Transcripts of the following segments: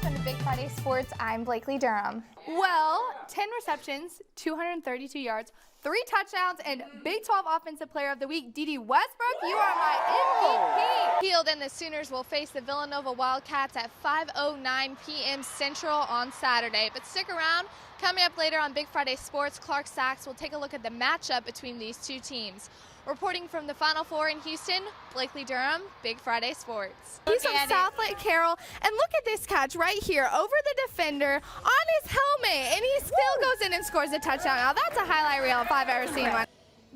welcome to Big Friday Sports. I'm Blakely Durham. Well, 10 receptions, 232 yards, 3 touchdowns, and Big 12 Offensive Player of the Week, Dede Westbrook, you are my MVP. Field and the Sooners will face the Villanova Wildcats at 5:09 p.m. Central on Saturday. But stick around. Coming up later on Big Friday Sports, Clark Sachs will take a look at the matchup between these two teams. Reporting from the Final Four in Houston, Blakely Durham, Big Friday Sports. He's from South Lake Carroll, and look at this catch right here over the defender on his helmet, and he still goes in and scores a touchdown. Now that's a highlight reel if I've ever seen one.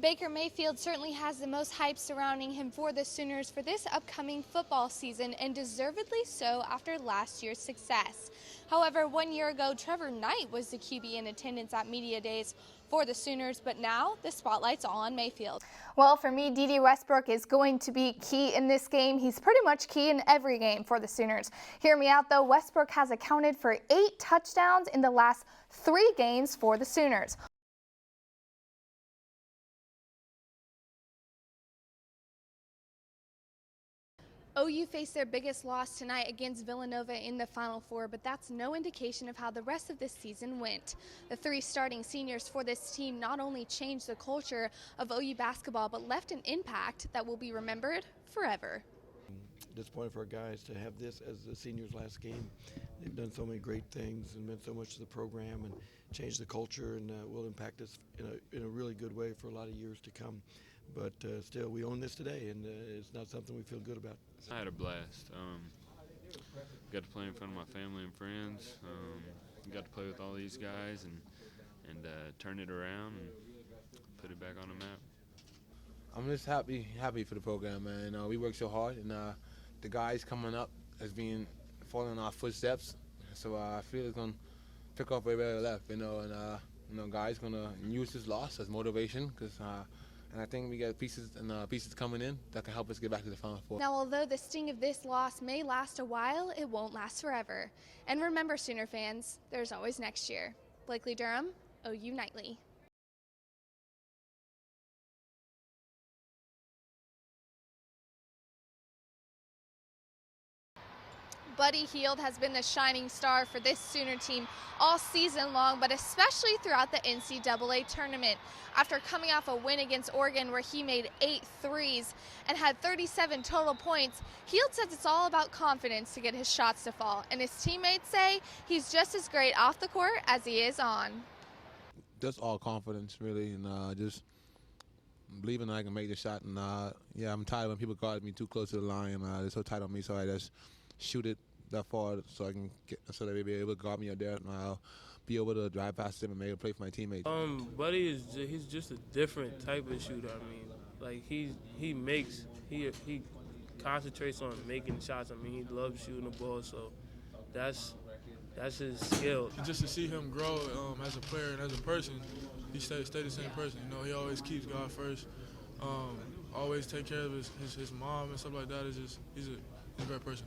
Baker Mayfield certainly has the most hype surrounding him for the Sooners for this upcoming football season, and deservedly so after last year's success. However, 1 year ago, Trevor Knight was the QB in attendance at Media Days for the Sooners, but now the spotlight's all on Mayfield. Well, for me, Dede Westbrook is going to be key in this game. He's pretty much key in every game for the Sooners. Hear me out, though. Westbrook has accounted for 8 touchdowns in the last 3 games for the Sooners. OU faced their biggest loss tonight against Villanova in the Final Four, but that's no indication of how the rest of this season went. The 3 starting seniors for this team not only changed the culture of OU basketball, but left an impact that will be remembered forever. Disappointed for our guys to have this as the seniors' last game. They've done so many great things and meant so much to the program and changed the culture, and will impact us in a really good way for a lot of years to come. But still, we own this today, and it's not something we feel good about. I had a blast. Got to play in front of my family and friends. Got to play with all these guys and turn it around and put it back on the map. I'm just happy for the program, man. We work so hard, and the guys coming up as being following in our footsteps. So I feel it's gonna pick up where we left, and guys gonna use this loss as motivation, because. And I think we got pieces coming in that can help us get back to the Final Four. Now, although the sting of this loss may last a while, it won't last forever. And remember, Sooner fans, there's always next year. Blakely Durham, OU Nightly. Buddy Hield has been the shining star for this Sooner team all season long, but especially throughout the NCAA tournament. After coming off a win against Oregon where he made 8 threes and had 37 total points, Hield says it's all about confidence to get his shots to fall, and his teammates say he's just as great off the court as he is on. Just all confidence, really, and just believing I can make the shot. And I'm tired when people guard me too close to the line. They're so tight on me, so I just shoot it that far so so that they be able to guard me up there, and I'll be able to drive past them and make a play for my teammates. Buddy he's just a different type of shooter. I mean, like he concentrates on making shots. I mean, he loves shooting the ball, so that's his skill. Just to see him grow as a player and as a person, he stay the same person. He always keeps God first. Always take care of his mom and stuff like that. He's a great person.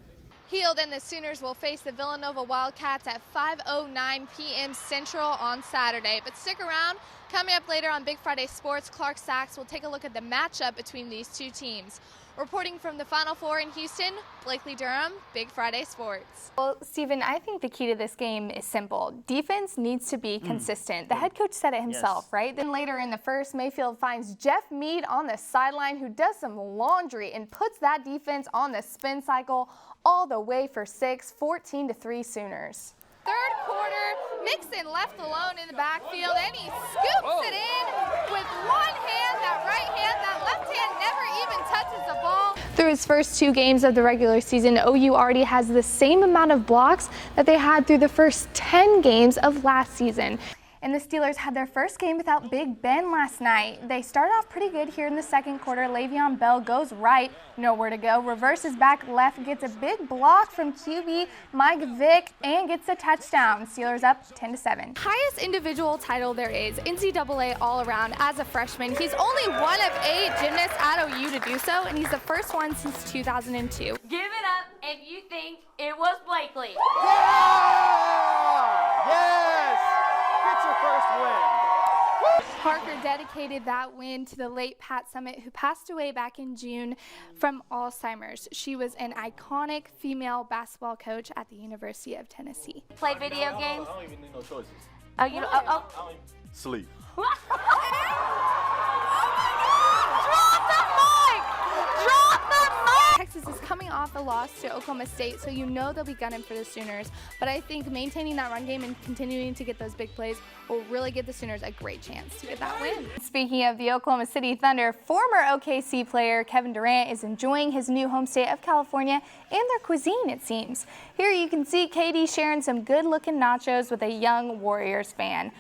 Hield and the Sooners will face the Villanova Wildcats at 5:09 p.m. Central on Saturday. But stick around. Coming up later on Big Friday Sports, Clark Sachs will take a look at the matchup between these two teams. Reporting from the Final Four in Houston, Blakely Durham, Big Friday Sports. Well, Stephen, I think the key to this game is simple. Defense needs to be consistent. The head coach said it himself, right? Then later in the first, Mayfield finds Jeff Mead on the sideline, who does some laundry and puts that defense on the spin cycle all the way for 6, 14-3 Sooners. Third quarter, Mixon left alone in the backfield, and he scoops it in with one hand. That right hand, that left hand never even touches the ball. Through his first 2 games of the regular season, OU already has the same amount of blocks that they had through the first 10 games of last season. And the Steelers had their first game without Big Ben last night. They started off pretty good here in the second quarter. Le'Veon Bell goes right, nowhere to go, reverses back left, gets a big block from QB Mike Vick, and gets a touchdown. Steelers up 10-7. Highest individual title there is, NCAA all-around as a freshman. He's only one of 8 gymnasts at OU to do so, and he's the first one since 2002. Give it up if you think it was Blakely. Yeah! Yes! Get your first win. Parker dedicated that win to the late Pat Summitt, who passed away back in June from Alzheimer's. She was an iconic female basketball coach at the University of Tennessee. Play video games? I don't even need no choices. Oh, you don't? Oh. Sleep. Drop the mic! Drop the mic! Texas is coming off a loss to Oklahoma State, so you know they'll be gunning for the Sooners. But I think maintaining that run game and continuing to get those big plays will really give the Sooners a great chance to get that win. Speaking of the Oklahoma City Thunder, former OKC player Kevin Durant is enjoying his new home state of California and their cuisine, it seems. Here you can see KD sharing some good-looking nachos with a young Warriors fan.